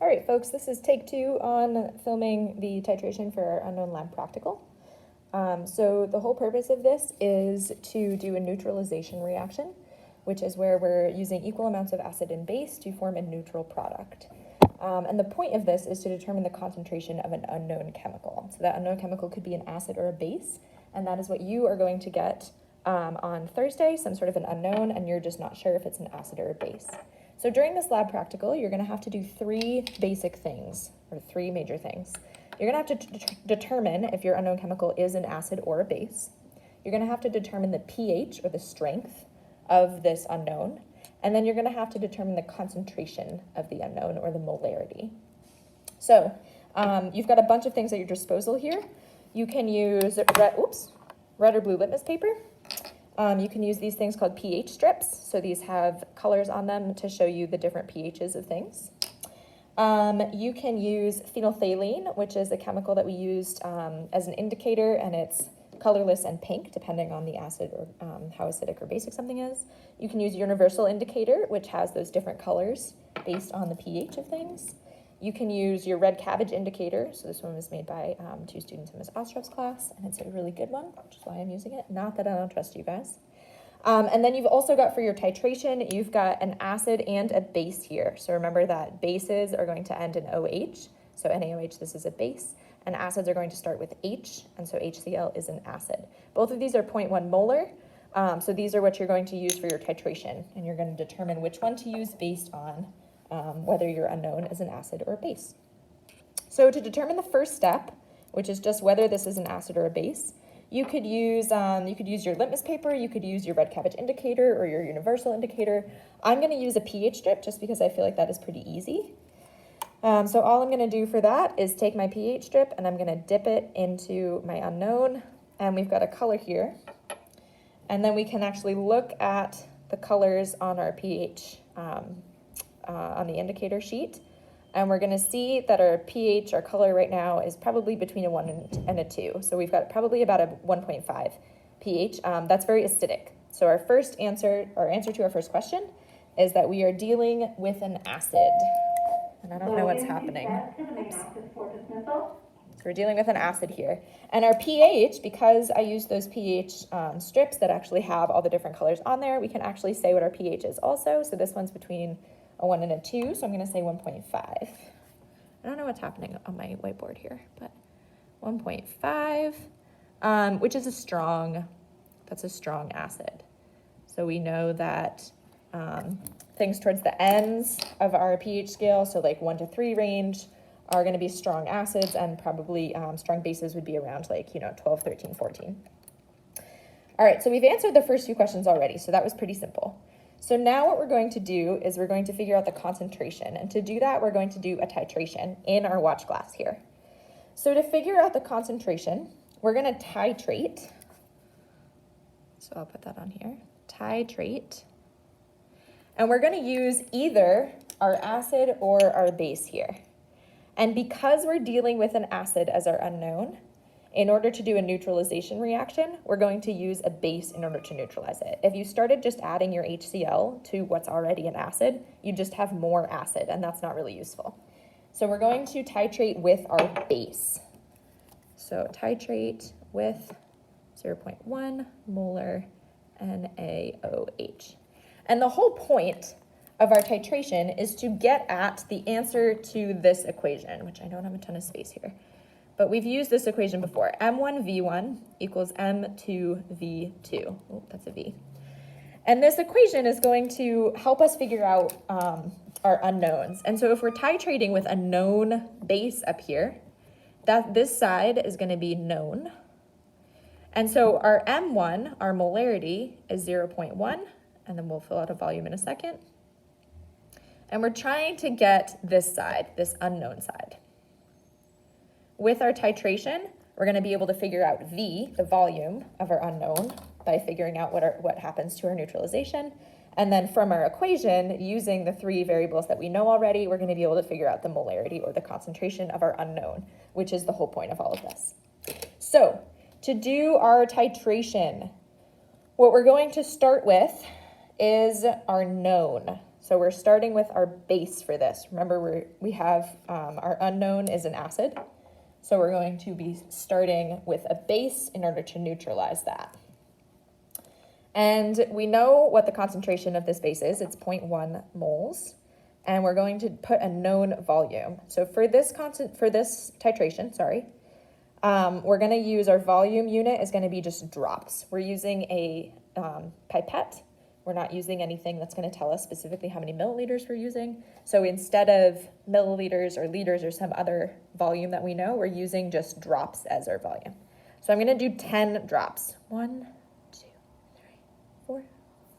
All right, folks, this is take 2 on filming the titration for our unknown lab practical. So the whole purpose of this is to do a neutralization reaction, which is where we're using equal amounts of acid and base to form a neutral product. And the point of this is to determine the concentration of an unknown chemical. So that unknown chemical could be an acid or a base, and that is what you are going to get on Thursday, some sort of an unknown, and you're just not sure if it's an acid or a base. So during this lab practical, you're going to have to do 3 basic things, or 3 major things. You're going to have to determine if your unknown chemical is an acid or a base. You're going to have to determine the pH, or the strength, of this unknown. And then you're going to have to determine the concentration of the unknown, or the molarity. So you've got a bunch of things at your disposal here. You can use red or blue litmus paper. You can use these things called pH strips. So these have colors on them to show you the different pHs of things. You can use phenolphthalein, which is a chemical that we used as an indicator, and it's colorless and pink, depending on the acid or how acidic or basic something is. You can use universal indicator, which has those different colors based on the pH of things. You can use your red cabbage indicator. So this one was made by 2 students in Ms. Ostrov's class, and it's a really good one, which is why I'm using it. Not that I don't trust you guys. And then you've also got for your titration, you've got an acid and a base here. So remember that bases are going to end in OH. So NaOH, this is a base. And acids are going to start with H, and so HCl is an acid. Both of these are 0.1 molar. So these are what you're going to use for your titration, and you're going to determine which one to use based on whether your unknown is an acid or a base. So to determine the first step, which is just whether this is an acid or a base, you could use your litmus paper, you could use your red cabbage indicator or your universal indicator. I'm going to use a pH strip just because I feel like that is pretty easy. So all I'm going to do for that is take my pH strip and I'm going to dip it into my unknown, and we've got a color here. And then we can actually look at the colors on our pH on the indicator sheet, and we're going to see that our pH, our color right now, is probably between a 1 and a 2. So we've got probably about a 1.5 pH. That's very acidic. So our answer to our first question is that we are dealing with an acid. And I don't know what's happening. So we're dealing with an acid here. And our pH, because I used those pH strips that actually have all the different colors on there, we can actually say what our pH is also. So this one's between a 1 and a 2, so I'm going to say 1.5. I don't know what's happening on my whiteboard here, but 1.5, which is that's a strong acid. So we know that things towards the ends of our pH scale, so like 1 to 3 range, are going to be strong acids, and probably strong bases would be around 12, 13, 14. All right, so we've answered the first few questions already, so that was pretty simple. So now what we're going to do is we're going to figure out the concentration, and to do that, we're going to do a titration in our watch glass here. So to figure out the concentration, we're going to titrate. So I'll put that on here, titrate. And we're going to use either our acid or our base here. And because we're dealing with an acid as our unknown, in order to do a neutralization reaction, we're going to use a base in order to neutralize it. If you started just adding your HCl to what's already an acid, you just have more acid, and that's not really useful. So we're going to titrate with our base. So titrate with 0.1 molar NaOH. And the whole point of our titration is to get at the answer to this equation, which I don't have a ton of space here. But we've used this equation before. M1V1 equals M2V2. Oh, that's a V. And this equation is going to help us figure out our unknowns. And so if we're titrating with a known base up here, this side is going to be known. And so our M1, our molarity, is 0.1, and then we'll fill out a volume in a second. And we're trying to get this side, this unknown side. With our titration, we're going to be able to figure out V, the volume of our unknown, by figuring out what happens to our neutralization. And then from our equation, using the 3 variables that we know already, we're going to be able to figure out the molarity, or the concentration of our unknown, which is the whole point of all of this. So to do our titration, what we're going to start with is our known. So we're starting with our base for this. Remember, we have our unknown is an acid. So we're going to be starting with a base in order to neutralize that. And we know what the concentration of this base is. It's 0.1 moles. And we're going to put a known volume. So for this titration, we're going to use our volume unit is going to be just drops. We're using a pipette. We're not using anything that's going to tell us specifically how many milliliters we're using. So instead of milliliters or liters or some other volume that we know, we're using just drops as our volume. So I'm going to do 10 drops. 1, 2, 3, 4,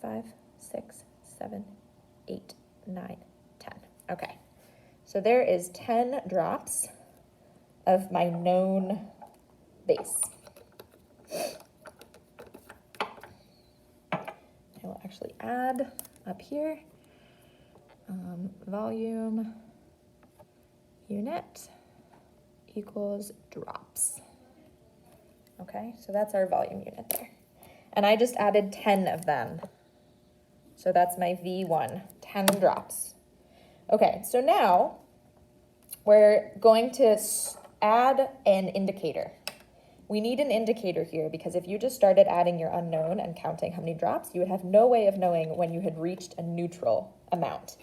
5, 6, 7, 8, 9, 10. Okay. So there is 10 drops of my known base. I will actually add up here, volume unit equals drops. Okay, so that's our volume unit there. And I just added 10 of them. So that's my V1, 10 drops. Okay, so now we're going to add an indicator. We need an indicator here because if you just started adding your unknown and counting how many drops, you would have no way of knowing when you had reached a neutral amount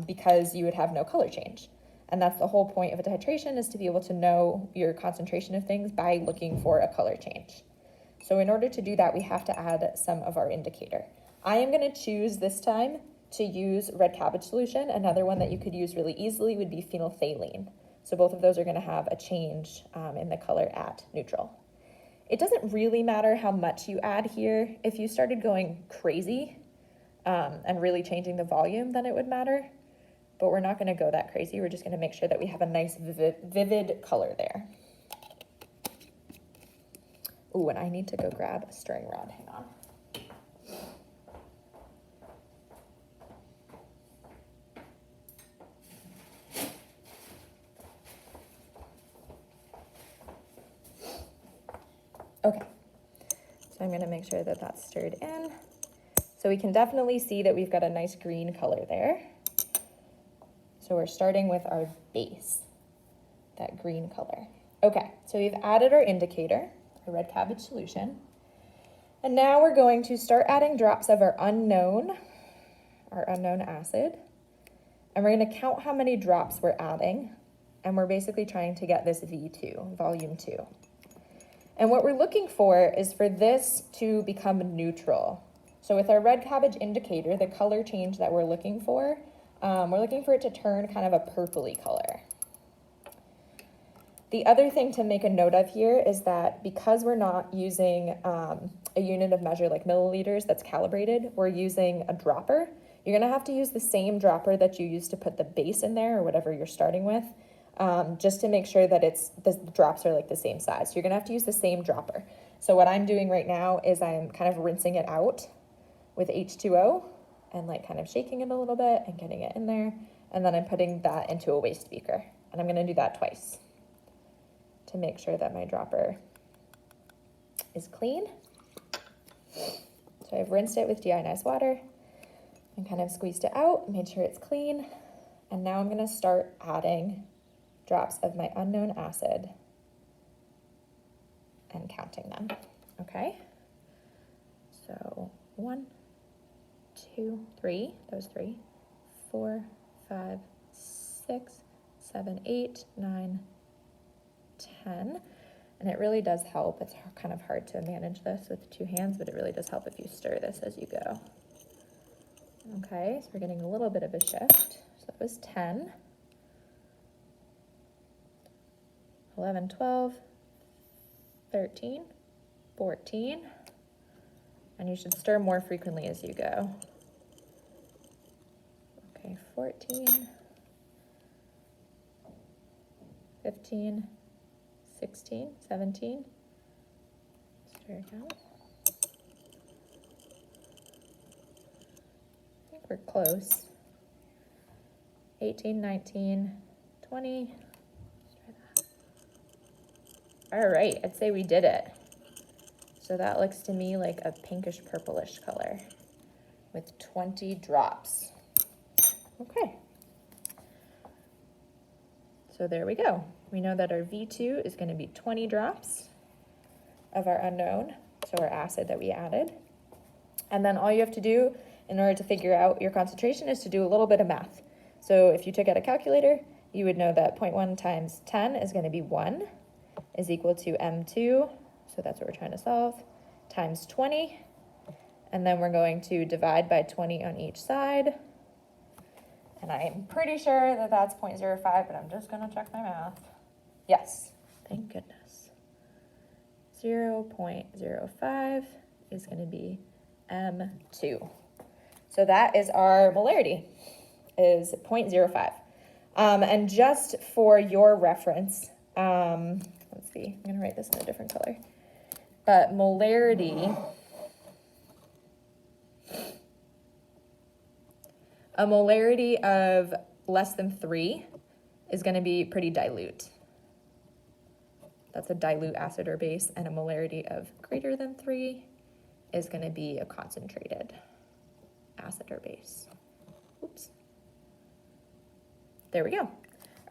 because you would have no color change. And that's the whole point of a titration, is to be able to know your concentration of things by looking for a color change. So in order to do that, we have to add some of our indicator. I am going to choose this time to use red cabbage solution. Another one that you could use really easily would be phenolphthalein. So both of those are going to have a change in the color at neutral. It doesn't really matter how much you add here. If you started going crazy and really changing the volume, then it would matter. But we're not going to go that crazy. We're just going to make sure that we have a nice vivid color there. Ooh, and I need to go grab a stirring rod. Hang on. Okay, so I'm going to make sure that that's stirred in. So we can definitely see that we've got a nice green color there. So we're starting with our base, that green color. Okay, so we've added our indicator, our red cabbage solution. And now we're going to start adding drops of our unknown acid. And we're going to count how many drops we're adding. And we're basically trying to get this V2, volume 2. And what we're looking for is for this to become neutral. So with our red cabbage indicator, the color change that we're looking for it to turn kind of a purpley color. The other thing to make a note of here is that because we're not using a unit of measure like milliliters that's calibrated, we're using a dropper. You're going to have to use the same dropper that you use to put the base in there or whatever you're starting with, just to make sure that the drops are like the same size. So you're going to have to use the same dropper. So what I'm doing right now is I'm kind of rinsing it out with H2O and like kind of shaking it a little bit and getting it in there. And then I'm putting that into a waste beaker. And I'm going to do that twice to make sure that my dropper is clean. So I've rinsed it with deionized water and kind of squeezed it out, made sure it's clean. And now I'm going to start adding drops of my unknown acid and counting them. Okay. So 1, 2, 3, those 3, 4, 5, 6, 7, 8, 9, 10. And it really does help. It's kind of hard to manage this with 2 hands, but it really does help if you stir this as you go. Okay, so we're getting a little bit of a shift. So that was 10, 11, 12, 13, 14, and you should stir more frequently as you go. Okay, 14, 15, 16, 17, stir again. I think we're close. 18, 19, 20. Let's try that. All right, I'd say we did it. So that looks to me like a pinkish purplish color with 20 drops. Okay. So there we go. We know that our V2 is going to be 20 drops of our unknown, so our acid that we added. And then all you have to do in order to figure out your concentration is to do a little bit of math. So if you took out a calculator, you would know that 0.1 times 10 is going to be 1, is equal to M2, so that's what we're trying to solve, times 20. And then we're going to divide by 20 on each side. And I am pretty sure that that's 0.05, but I'm just going to check my math. Yes, thank goodness. 0.05 is going to be M2. So that is our molarity, is 0.05. And just for your reference, let's see, I'm going to write this in a different color. But molarity, a molarity of less than 3 is going to be pretty dilute. That's a dilute acid or base, and a molarity of greater than 3 is going to be a concentrated acid or base. Oops. There we go.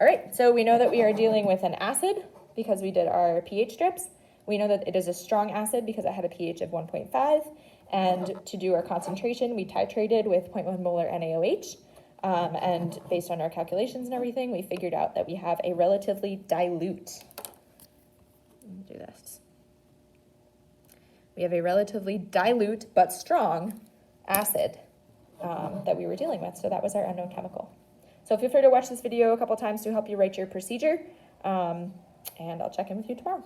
All right, so we know that we are dealing with an acid because we did our pH strips. We know that it is a strong acid because it had a pH of 1.5. And to do our concentration, we titrated with 0.1 molar NaOH. And based on our calculations and everything, we figured out that we have a relatively dilute, do this. We have a relatively dilute but strong acid that we were dealing with. So that was our unknown chemical. So feel free to watch this video a couple times to help you write your procedure. And I'll check in with you tomorrow.